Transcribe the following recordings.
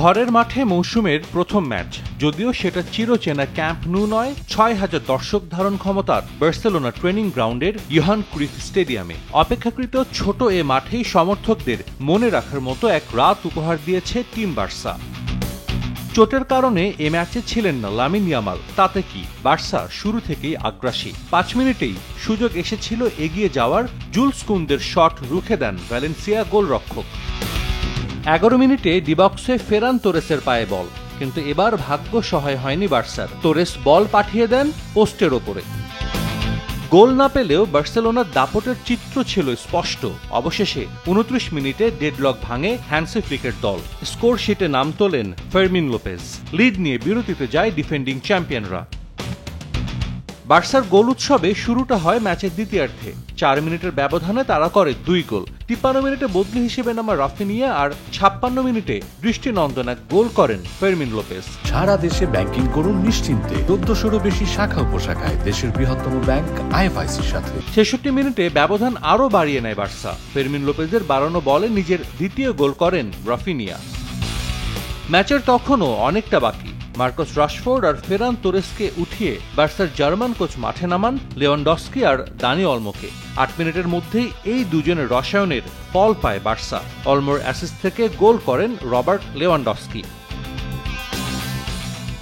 ঘরের মাঠে মৌসুমের প্রথম ম্যাচ, যদিও সেটা চিরচেনা ক্যাম্প নু নয়, ৬,০০০ দর্শক ধারণ ক্ষমতার বার্সেলোনা ট্রেনিং গ্রাউন্ডের ইয়োহান ক্রুইফ স্টেডিয়ামে। অপেক্ষাকৃত ছোট এ মাঠেই সমর্থকদের মনে রাখার মতো এক রাত উপহার দিয়েছে টিম বার্সা। চোটের কারণে এ ম্যাচে ছিলেন না লামিন ইয়ামাল, তাতে কি, বার্সা শুরু থেকেই আগ্রাসী। ৫ মিনিটেই সুযোগ এসেছিল এগিয়ে যাওয়ার, জুলস কুন্দের শট রুখে দেন ভ্যালেন্সিয়া গোলরক্ষক। ১১ মিনিটে ডিবক্সে ফেরান তোরেসের পায়ে বল, কিন্তু এবার ভাগ্য সহায় হয়নি বার্সার। তোরেস বল পাঠিয়ে দেন পোস্টের ওপরে। গোল না পেলেও বার্সেলোনার দাপটের চিত্র ছিল স্পষ্ট। অবশেষে ২৯ মিনিটে ডেডলক ভাঙে হ্যান্সি ফ্লিকের দল। স্কোর শিটে নাম তোলেন ফার্মিন লোপেজ। লিড নিয়ে বিরতিতে যায় ডিফেন্ডিং চ্যাম্পিয়নরা। বার্সার গোল উৎসবে শুরুটা হয় ম্যাচের দ্বিতীয়ার্ধে। ৪ মিনিটের ব্যবধানে তারা করে ২ গোল। ৫৩ মিনিটে বদলি হিসেবে নামা রাফিনিয়া আর ৫৬ মিনিটে দৃষ্টিনন্দন এক গোল করেন ফার্মিন লোপেজ। সারা দেশে ব্যাংকিং করুন নিশ্চিন্তে। ১৪০০-রও বেশি শাখা উপশাখায় দেশের বৃহত্তম ব্যাংক আইএফআইসির সাথে। ৬৬ মিনিটে ব্যবধান আরও বাড়িয়ে নেয় বার্সা। ফার্মিন লোপেজের বাড়ানো বলে নিজের দ্বিতীয় গোল করেন রাফিনিয়া। ম্যাচের তখনও অনেকটা বাকি। মার্কোস রাশফোর্ড আর ফেরান তোরেসকে উঠিয়ে বার্সার জার্মান কোচ মাঠে নামান লেভানডস্কি আর দানি অলমোকে। ৮ মিনিটের মধ্যেই এই দুজনের রসায়নের ফল পায় বার্সা। অলমোর অ্যাসিস্ট থেকে গোল করেন রবার্ট লেভানডস্কি।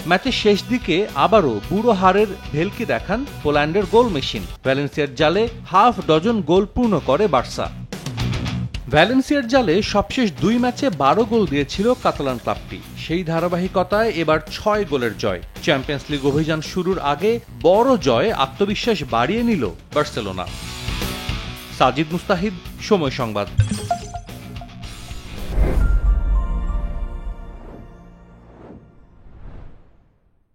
ম্যাচের শেষ দিকে আবারও বুড়ো হারের ভেলকি দেখান পোল্যান্ডের গোল মেশিন। ভ্যালেন্সিয়ার জালে হাফ ডজন গোল পূর্ণ করে বার্সা। ভ্যালেন্সিয়ার জালে সবশেষ ২ ম্যাচে ১২ গোল দিয়েছিল কাতালান ক্লাবটি। সেই ধারাবাহিকতায় এবার ৬ গোলের জয়। চ্যাম্পিয়ন্স লিগ অভিযান শুরুর আগে বড় জয়ে আত্মবিশ্বাস বাড়িয়ে নিল বার্সেলোনা। সাজিদ মুস্তাহিদ, সময় সংবাদ।